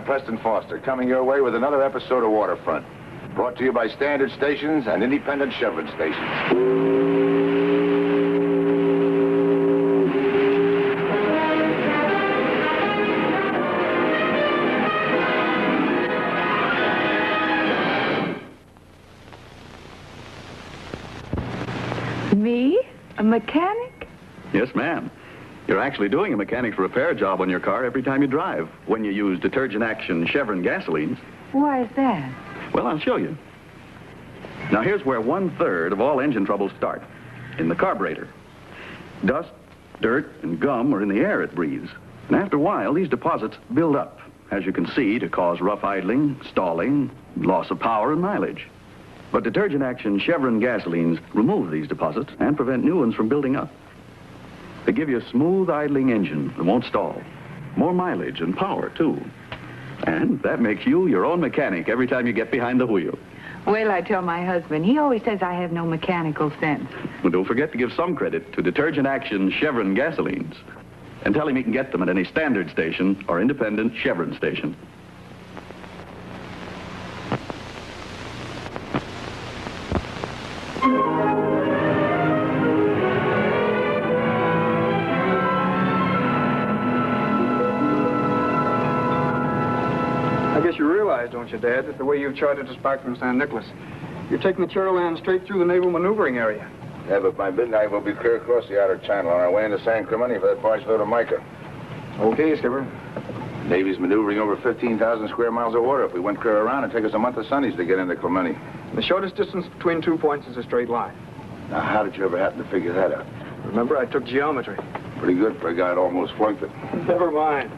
I'm Preston Foster, coming your way with another episode of Waterfront. Brought to you by Standard Stations and Independent Chevron Stations. Me? A mechanic? Yes, ma'am. You're actually doing a mechanic's repair job on your car every time you drive, when you use detergent action Chevron gasolines. Why is that? Well, I'll show you. Now, here's where 1/3 of all engine troubles start, in the carburetor. Dust, dirt, and gum are in the air it breathes. And after a while, these deposits build up, as you can see, to cause rough idling, stalling, loss of power, and mileage. But detergent action Chevron gasolines remove these deposits and prevent new ones from building up. They give you a smooth idling engine that won't stall. More mileage and power, too. And that makes you your own mechanic every time you get behind the wheel. Well, I tell my husband. He always says I have no mechanical sense. Well, don't forget to give some credit to detergent action Chevron gasolines. And tell him he can get them at any Standard station or independent Chevron station. You realize, don't you, Dad, that the way you've chartered us back from San Nicolas, you're taking the Cherryland straight through the naval maneuvering area. Yeah, but by midnight we'll be clear across the outer channel on our way into San Clemente for that barge load of mica. Okay, Skipper. Navy's maneuvering over 15,000 square miles of water. If we went clear around, it'd take us a month of Sundays to get into Clemente. The shortest distance between 2 points is a straight line. Now, how did you ever happen to figure that out? Remember, I took geometry. Pretty good for a guy that almost flunked it. Never mind.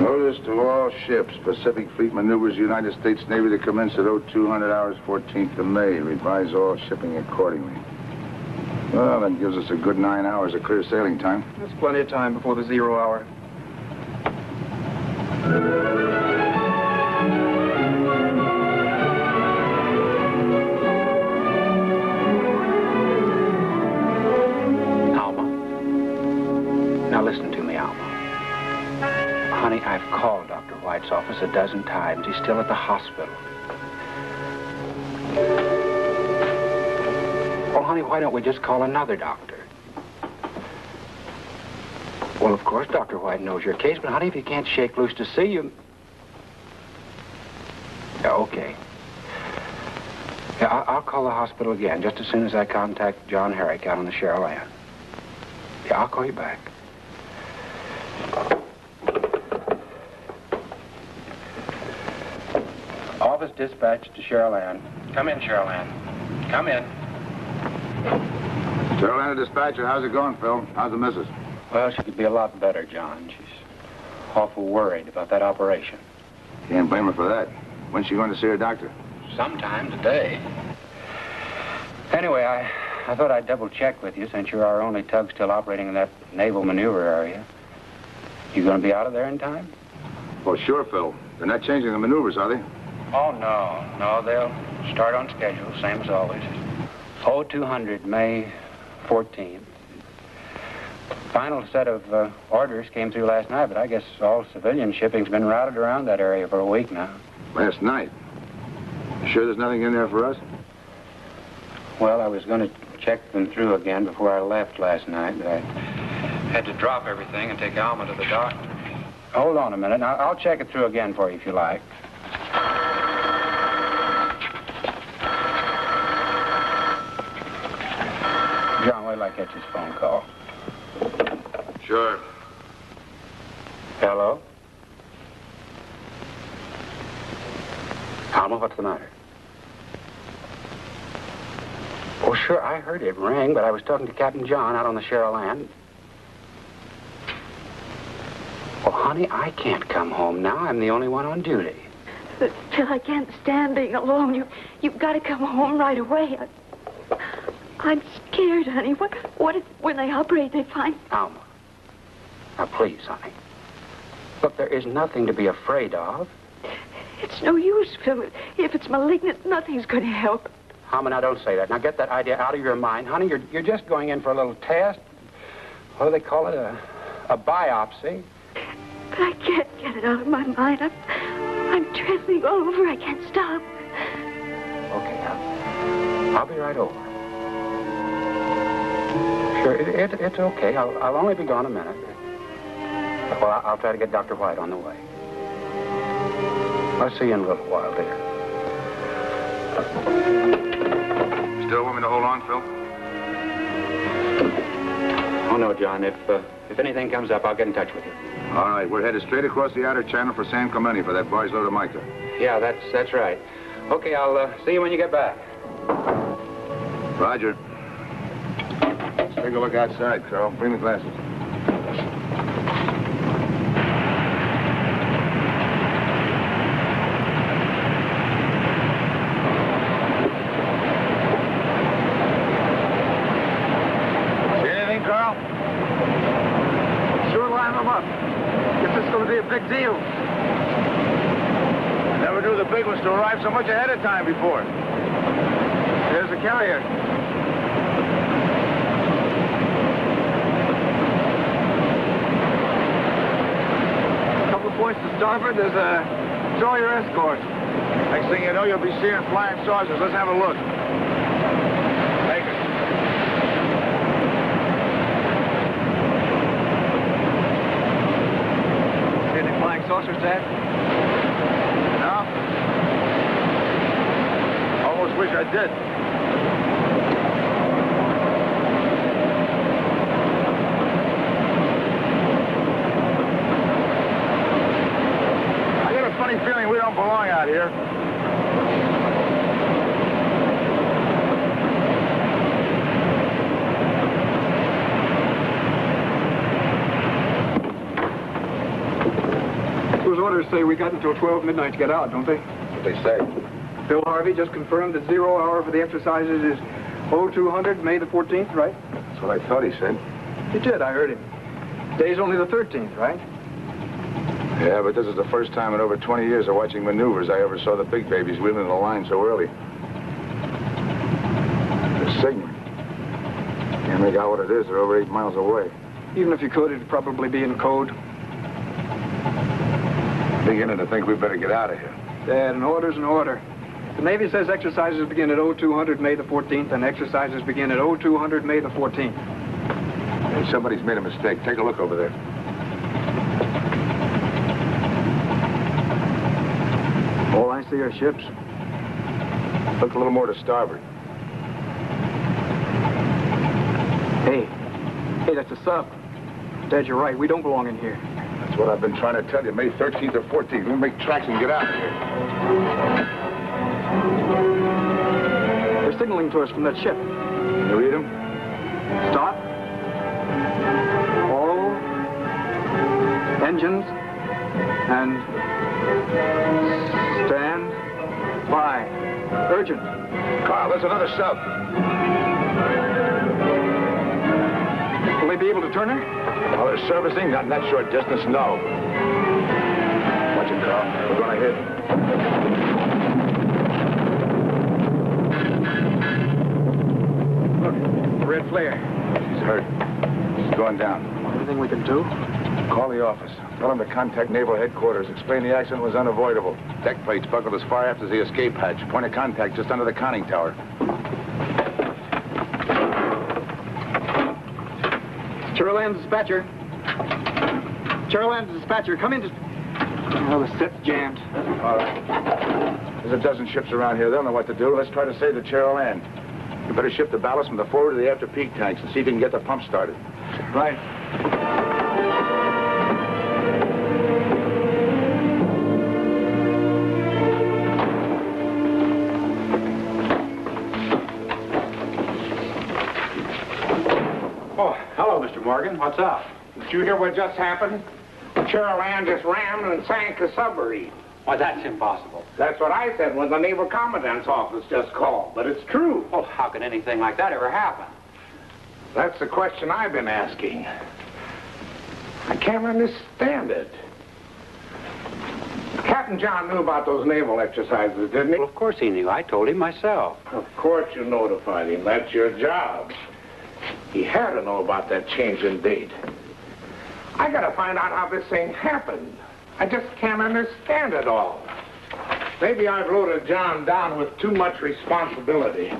Notice to all ships, Pacific Fleet maneuvers United States Navy to commence at 0200 hours 14th of May. Revise all shipping accordingly. Well, that gives us a good 9 hours of clear sailing time. That's plenty of time before the 0 hour. Alma. Now listen to me, Alma. Honey, I've called Dr. White's office a dozen times. He's still at the hospital. Oh, honey, why don't we just call another doctor? Well, of course, Dr. White knows your case, but honey, if he can't shake loose to see you... Yeah, okay. Yeah, I'll call the hospital again just as soon as I contact John Herrick out on the Cherryland. Yeah, I'll call you back. Office dispatch to Cherryland. Come in, Cherryland. Come in. Cherryland dispatcher, how's it going, Phil? How's the missus? Well, she could be a lot better, John. She's awful worried about that operation. Can't blame her for that. When's she going to see her doctor? Sometime today. Anyway, I thought I'd double check with you since you're our only tug still operating in that naval maneuver area. You going to be out of there in time? Well, sure, Phil. They're not changing the maneuvers, are they? Oh, no. No, they'll start on schedule, same as always. 0200, May 14th. Final set of orders came through last night, but I guess all civilian shipping's been routed around that area for a week now. Last night? You sure there's nothing in there for us? Well, I was going to check them through again before I left last night, but I had to drop everything and take Alma to the doctor. Hold on a minute. Now, I'll check it through again for you if you like. John, wait till I catch his phone call. Sure. Hello? Alma, what's the matter? Oh, sure, I heard it ring, but I was talking to Captain John out on the Cherryland. Well, honey, I can't come home now. I'm the only one on duty. But, Phil, I can't stand being alone. You've got to come home right away. I'm scared, honey. What if, when they operate, they find... Alma. Now, please, honey. Look, there is nothing to be afraid of. It's no use, Phil. If it's malignant, nothing's going to help. Alma, now, don't say that. Now, get that idea out of your mind. Honey, you're just going in for a little test. What do they call it? A biopsy. But I can't get it out of my mind. I'm trembling all over. I can't stop. Okay, I'll be right over. Sure, it's okay. I'll only be gone a minute. Well, I'll try to get Dr. White on the way. I'll see you in a little while, dear. Still want me to hold on, Phil? Oh, no, John. If anything comes up, I'll get in touch with you. All right, we're headed straight across the outer channel for San Clemente for that barge load of mica. Yeah, that's right. Okay, I'll see you when you get back. Roger. Let's take a look outside, Carl. Bring the glasses. Big deal. Never knew the big ones to arrive so much ahead of time before. There's a carrier. A couple of points to starboard, there's a trawler escort. Next thing you know, you'll be seeing flying saucers. Let's have a look. Take it. Saucers, Dad? No. Almost wish I did. I get a funny feeling we don't belong out here. Those orders say we got until 12 midnight to get out, don't they? What they say. Bill Harvey just confirmed that 0 hour for the exercises is 0200, May the 14th, right? That's what I thought he said. He did, I heard him. Today's only the 13th, right? Yeah, but this is the first time in over 20 years of watching maneuvers I ever saw the big babies wheeling the line so early. They're signaling. Can't make out what it is. They're over 8 miles away. Even if you could, it'd probably be in code. Beginning to think we better get out of here. Dad, an order's an order. The Navy says exercises begin at 0200, May the 14th, and exercises begin at 0200, May the 14th. Hey, somebody's made a mistake. Take a look over there. All I see are ships. Look a little more to starboard. Hey, that's a sub. Dad, you're right. We don't belong in here. That's what I've been trying to tell you. May 13th or 14th. We'll make tracks and get out of here. They're signaling to us from that ship. Can you read them? Stop. All engines and stand by. Urgent. Carl, there's another sub. Will they be able to turn her? Well, they're servicing, not in that short distance, no. Watch it, Carl. We're going to hit. Look, the red flare. She's hurt. She's going down. Anything we can do? Call the office. Tell them to contact Naval Headquarters. Explain the accident was unavoidable. Deck plates buckled as far aft as the escape hatch. Point of contact just under the conning tower. Cheryl dispatcher. Cheryl dispatcher, come in. Oh, the set's jammed. All right. There's a dozen ships around here. They'll know what to do. Let's try to save the Cheryl Ann. You better shift the ballast from the forward to the after peak tanks and see if you can get the pump started. Right. Oh, hello, Mr. Morgan. What's up? Did you hear what just happened? Cheryl Ann just rammed and sank a submarine. Why, that's impossible. That's what I said when the Naval Commandant's office just called, but it's true. Oh, how can anything like that ever happen? That's the question I've been asking. I can't understand it. Captain John knew about those naval exercises, didn't he? Well, of course he knew. I told him myself. Of course you notified him. That's your job. He had to know about that change in date. I gotta find out how this thing happened. I just can't understand it all. Maybe I've loaded John down with too much responsibility.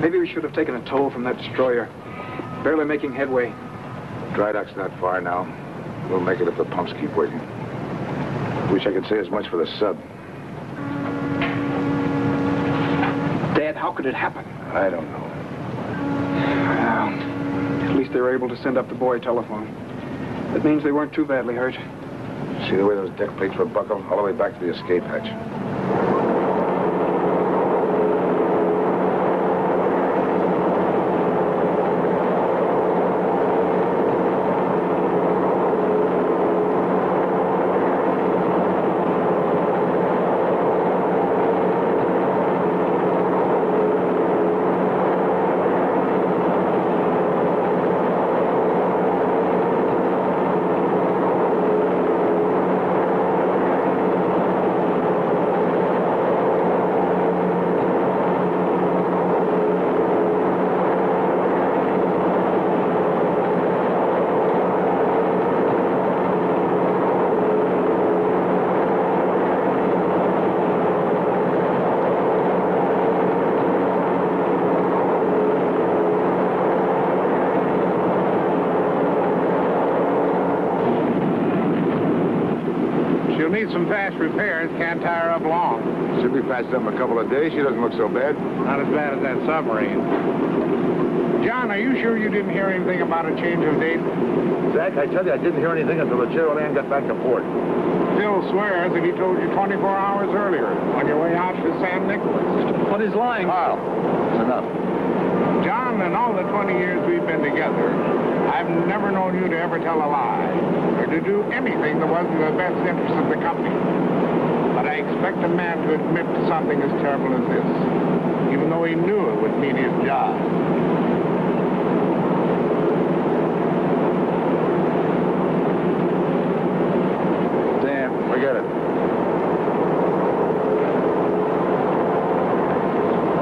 Maybe we should have taken a toll from that destroyer. Barely making headway. Dry dock's not far now. We'll make it if the pumps keep working. Wish I could say as much for the sub. Dad, how could it happen? I don't know. Well, at least they were able to send up the buoy telephone. That means they weren't too badly hurt. See the way those deck plates were buckled all the way back to the escape hatch. She'll need some fast repairs. Can't tie her up long. Should be patched up in a couple of days. She doesn't look so bad. Not as bad as that submarine. John, are you sure you didn't hear anything about a change of date? Zach, I tell you, I didn't hear anything until the Gerald Ann got back to port. Phil swears that he told you 24 hours earlier on your way out to San Nicolas. But he's lying. Carl, that's enough. John, in all the 20 years we've been together, I've never known you to ever tell a lie or to do anything that wasn't in the best interest of the company. But I expect a man to admit to something as terrible as this, even though he knew it would mean his job. Damn, forget it.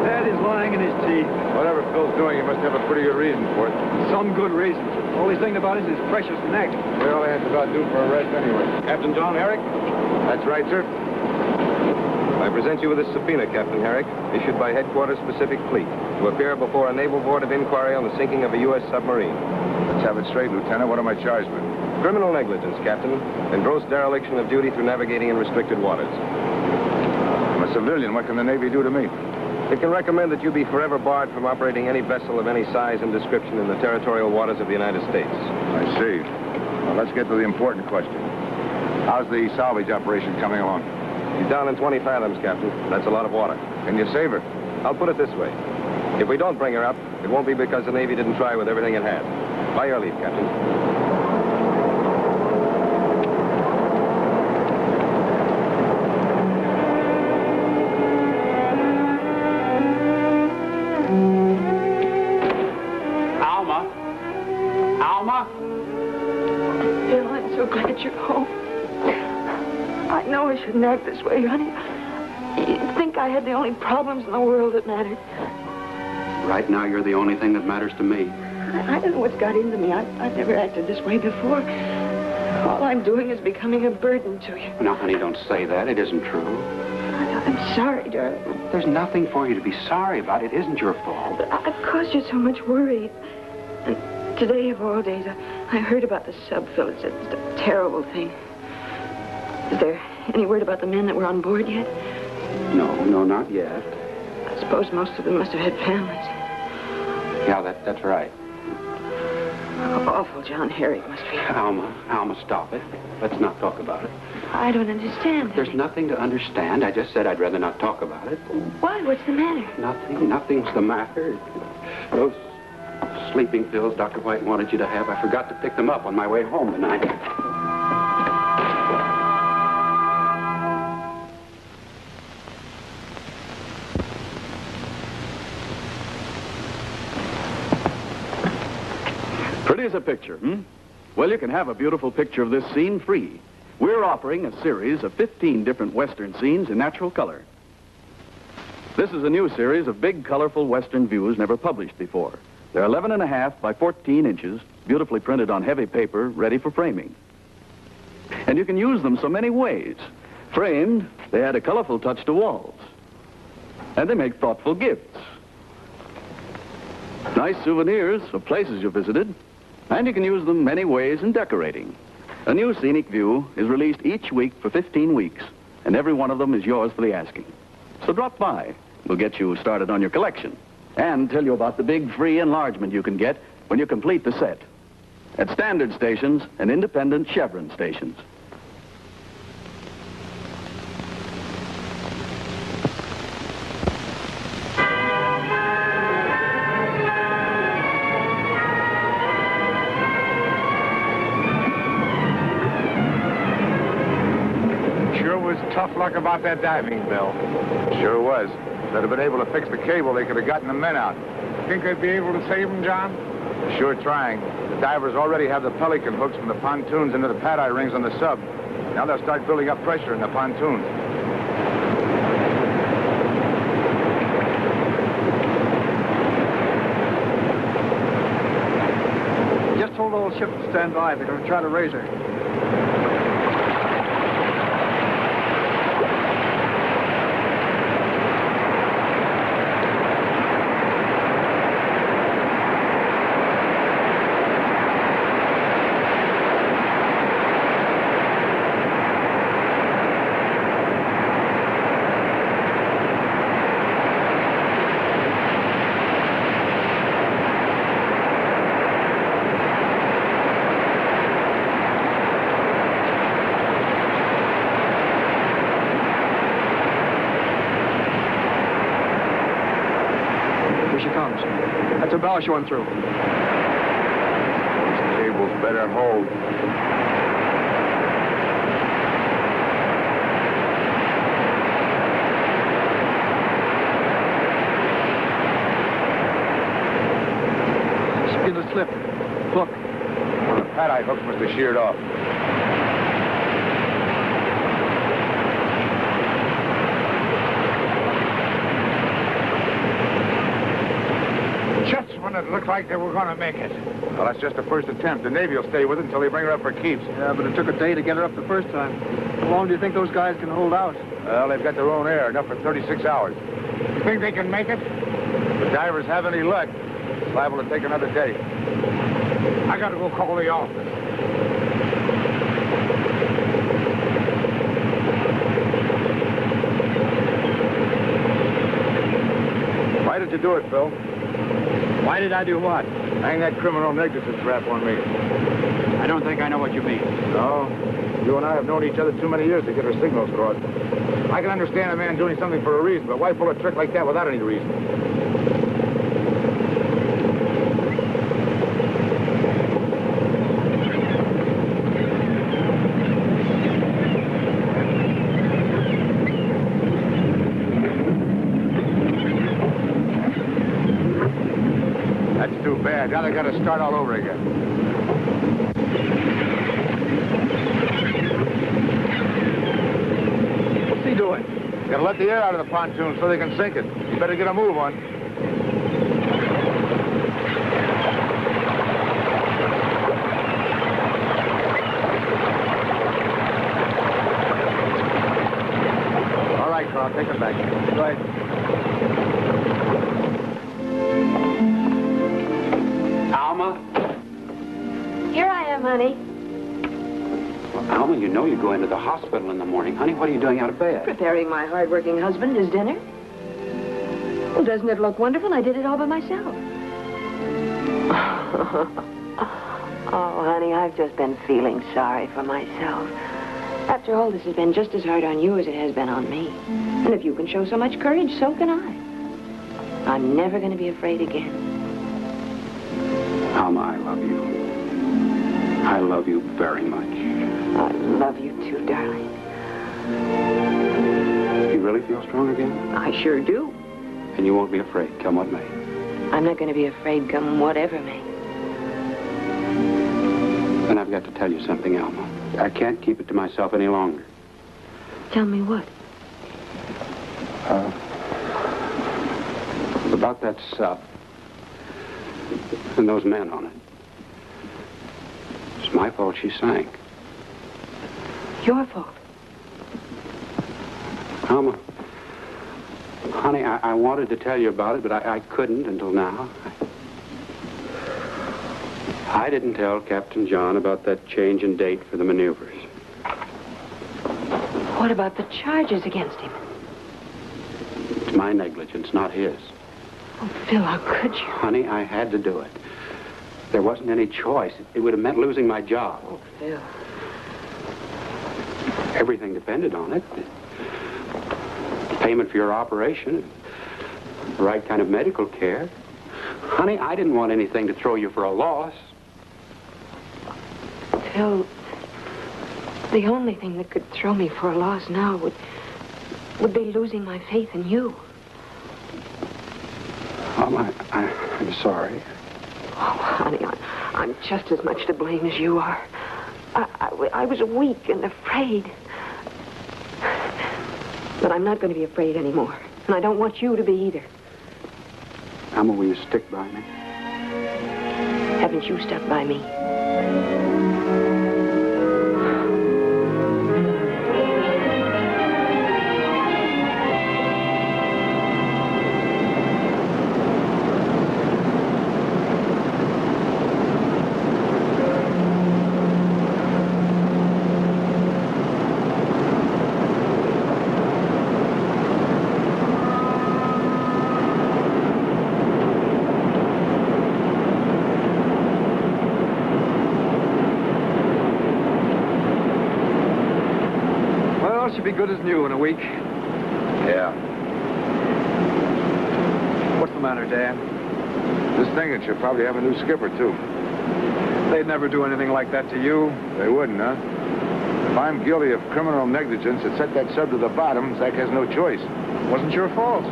Dad is lying in his teeth. Whatever Phil's doing, he must have a pretty good reason for it. Some good reason. All he's thinking about is his precious neck. Well, that's about due for a rest anyway. Captain John Herrick, That's right, sir. I present you with a subpoena, Captain Herrick, issued by Headquarters Pacific Fleet, to appear before a Naval Board of Inquiry on the sinking of a U.S. submarine. Let's have it straight, Lieutenant. What am I charged with? Criminal negligence, Captain, and gross dereliction of duty through navigating in restricted waters. I'm a civilian. What can the Navy do to me? It can recommend that you be forever barred from operating any vessel of any size and description in the territorial waters of the United States. I see. Well, let's get to the important question. How's the salvage operation coming along? She's down in 20 fathoms, Captain. That's a lot of water. Can you save her? I'll put it this way. If we don't bring her up, it won't be because the Navy didn't try with everything it had. By your leave, Captain. Alma? Phil, I'm so glad you're home. I know I shouldn't act this way, honey. You'd think I had the only problems in the world that mattered. Right now, you're the only thing that matters to me. I don't know what's got into me. I've never acted this way before. All I'm doing is becoming a burden to you. No, honey, don't say that. It isn't true. I'm sorry, darling. There's nothing for you to be sorry about. It isn't your fault. But I've caused you so much worry. And today, of all days, I heard about the sub, Phil. It's a terrible thing. Is there any word about the men that were on board yet? No, not yet. I suppose most of them must have had families. Yeah, that's right. How awful John Herrick must be. Alma, stop it. Let's not talk about it. I don't understand. There's nothing to understand. I just said I'd rather not talk about it. Why? What's the matter? Nothing's the matter. Those sleeping pills Dr. White wanted you to have, I forgot to pick them up on my way home tonight. Pretty as a picture, hmm? Well, you can have a beautiful picture of this scene free. We're offering a series of 15 different Western scenes in natural color. This is a new series of big, colorful Western views never published before. They're 11.5 by 14 inches, beautifully printed on heavy paper, ready for framing. And you can use them so many ways. Framed, they add a colorful touch to walls. And they make thoughtful gifts. Nice souvenirs of places you visited. And you can use them many ways in decorating. A new scenic view is released each week for 15 weeks, and every one of them is yours for the asking. So drop by. We'll get you started on your collection and tell you about the big free enlargement you can get when you complete the set at standard stations and independent Chevron stations. Tough luck about that diving, Bill. Sure was. If they'd have been able to fix the cable, they could have gotten the men out. Think they'd be able to save them, John? Sure trying. The divers already have the pelican hooks from the pontoons into the pad-eye rings on the sub. Now they'll start building up pressure in the pontoons. Just told the old ship to stand by. They're going to try to raise her. That's her bow showing through. This cable's better hold. She's beginning to slip. Look. Well, the pad-eye hooks must have sheared off. Just when it looked like they were going to make it. Well, that's just the first attempt. The Navy will stay with it until they bring her up for keeps. Yeah, but it took a day to get her up the first time. How long do you think those guys can hold out? Well, they've got their own air, enough for 36 hours. You think they can make it? If the divers have any luck, it's liable to take another day. I got to go call the office. Why did you do it, Phil? Why did I do what? Hang that criminal negligence rap on me. I don't think I know what you mean. No. You and I have known each other too many years to get our signals crossed. I can understand a man doing something for a reason, but why pull a trick like that without any reason? That's too bad. Now they got to start all over again. What's he doing? Gotta let the air out of the pontoon so they can sink it. You better get a move on. All right, Carl, take it back. Right. Alma? Here I am, honey. Well, Alma, you know you go into the hospital in the morning. Honey, what are you doing out of bed? Preparing my hard-working husband his dinner. Well, doesn't it look wonderful? I did it all by myself. Oh, honey, I've just been feeling sorry for myself. After all, this has been just as hard on you as it has been on me. And if you can show so much courage, so can I. I'm never going to be afraid again. Alma, I love you. I love you very much. I love you too, darling. You really feel strong again? I sure do. And you won't be afraid, come what may. I'm not going to be afraid come whatever may. Then I've got to tell you something, Alma. I can't keep it to myself any longer. Tell me what? About that sub. And those men on it. It's my fault she sank. Your fault. Alma, honey, I wanted to tell you about it, but I couldn't until now. I didn't tell Captain John about that change in date for the maneuvers. What about the charges against him? It's my negligence, not his. Oh, Phil, how could you? Honey, I had to do it. There wasn't any choice. It would have meant losing my job. Oh, Phil. Everything depended on it. Payment for your operation, the right kind of medical care. Honey, I didn't want anything to throw you for a loss. Phil, the only thing that could throw me for a loss now would be losing my faith in you. I'm sorry. Oh, honey, I'm just as much to blame as you are. I was weak and afraid. But I'm not going to be afraid anymore. And I don't want you to be either. Alma, will you stick by me? Haven't you stuck by me? Should be good as new in a week. Yeah. What's the matter, Dad? Just thinking she'll probably have a new skipper, too. They'd never do anything like that to you. They wouldn't, huh? If I'm guilty of criminal negligence that set that sub to the bottom, Zach has no choice. Wasn't your fault.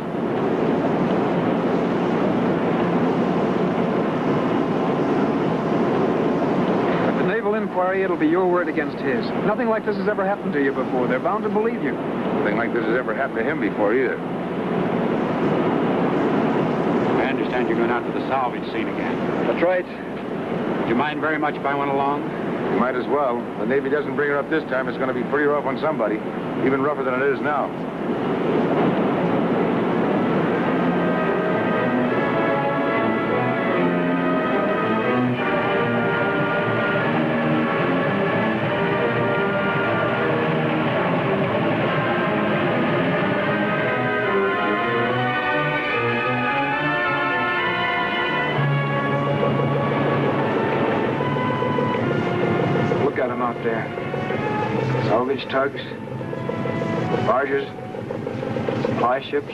Inquiry, it'll be your word against his. Nothing like this has ever happened to you before. They're bound to believe you. Nothing like this has ever happened to him before, either. I understand you're going out to the salvage scene again. That's right. Would you mind very much if I went along? You might as well. If the Navy doesn't bring her up this time, it's going to be pretty rough on somebody. Even rougher than it is now. There. Salvage tugs, barges, supply ships,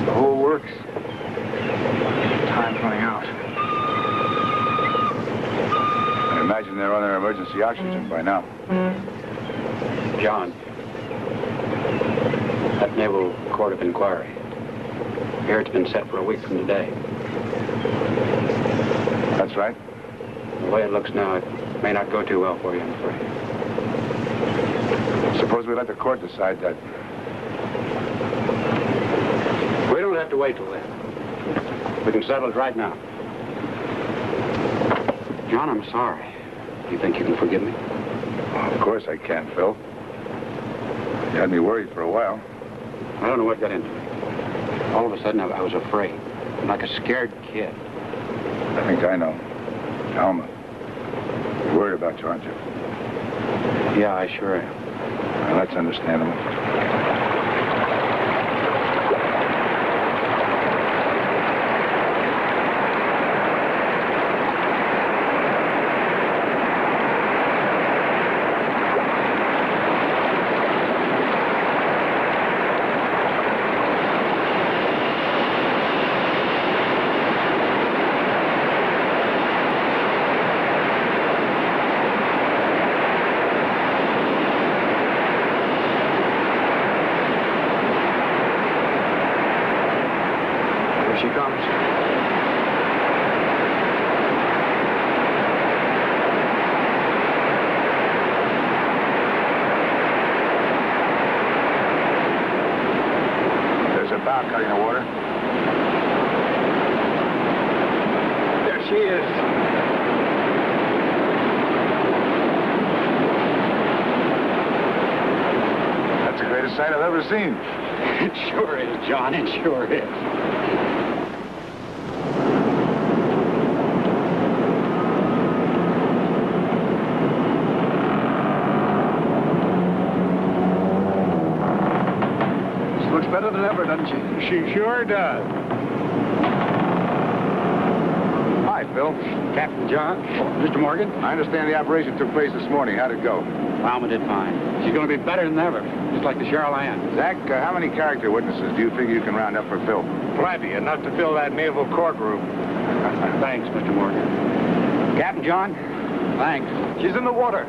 the whole works. Time's running out. I imagine they're on their emergency oxygen by now. John, that Naval Court of Inquiry. Here it's been set for a week from today. That's right. The way it looks now, it may not go too well for you, I'm afraid. Suppose we let the court decide that. We don't have to wait till then. We can settle it right now. John, I'm sorry. Do you think you can forgive me? Well, of course I can, Phil. You had me worried for a while. I don't know what got into me. All of a sudden, I was afraid. Like a scared kid. I think I know. Alma. You're worried about you, aren't you? Yeah, I sure am. Well, that's understandable. She comes. I'll cut in the water. There she is. That's the greatest sight I've ever seen. It sure is, John. It sure is. She looks better than ever, doesn't she? She sure does. Hi, Phil. Captain John? Mr. Morgan? I understand the operation took place this morning. How'd it go? Alma did fine. She's going to be better than ever, just like the Cheryl Ann. Zach, how many character witnesses do you figure you can round up for Phil? Plenty, enough to fill that naval courtroom. Thanks, Mr. Morgan. Captain John? Thanks. She's in the water.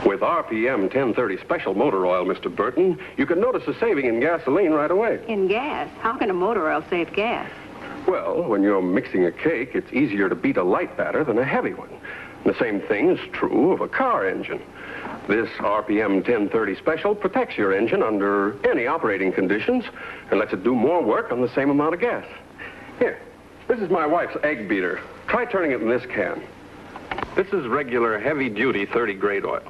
With RPM 1030 Special Motor Oil, Mr. Burton, you can notice a saving in gasoline right away. In gas? How can a motor oil save gas? Well, when you're mixing a cake, it's easier to beat a light batter than a heavy one. The same thing is true of a car engine. This RPM 1030 Special protects your engine under any operating conditions and lets it do more work on the same amount of gas. Here, this is my wife's egg beater. Try turning it in this can. This is regular heavy-duty 30-grade oil.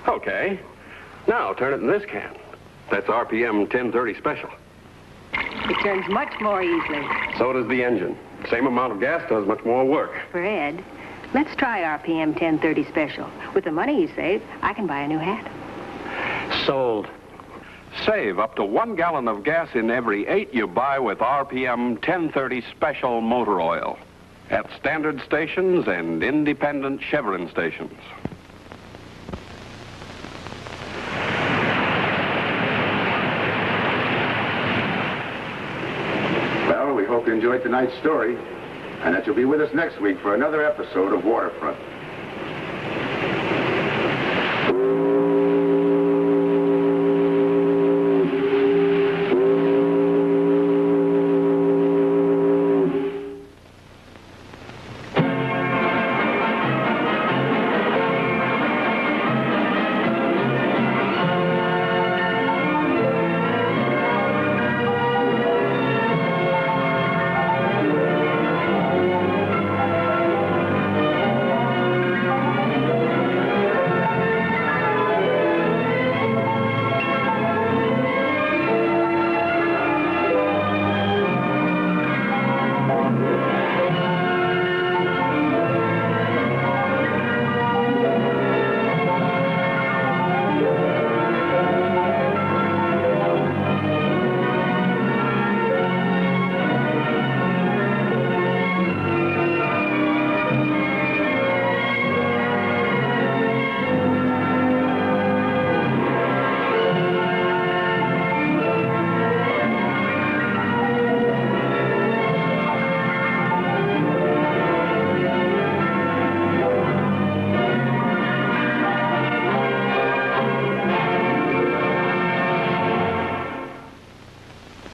Okay. Now turn it in this can. That's RPM 1030 Special. It turns much more easily. So does the engine. Same amount of gas does much more work. Fred, let's try RPM 1030 Special. With the money you save, I can buy a new hat. Sold. Save up to 1 gallon of gas in every 8 you buy with RPM 1030 Special Motor Oil at standard stations and independent Chevron stations. Well, we hope you enjoyed tonight's story, and that you'll be with us next week for another episode of Waterfront.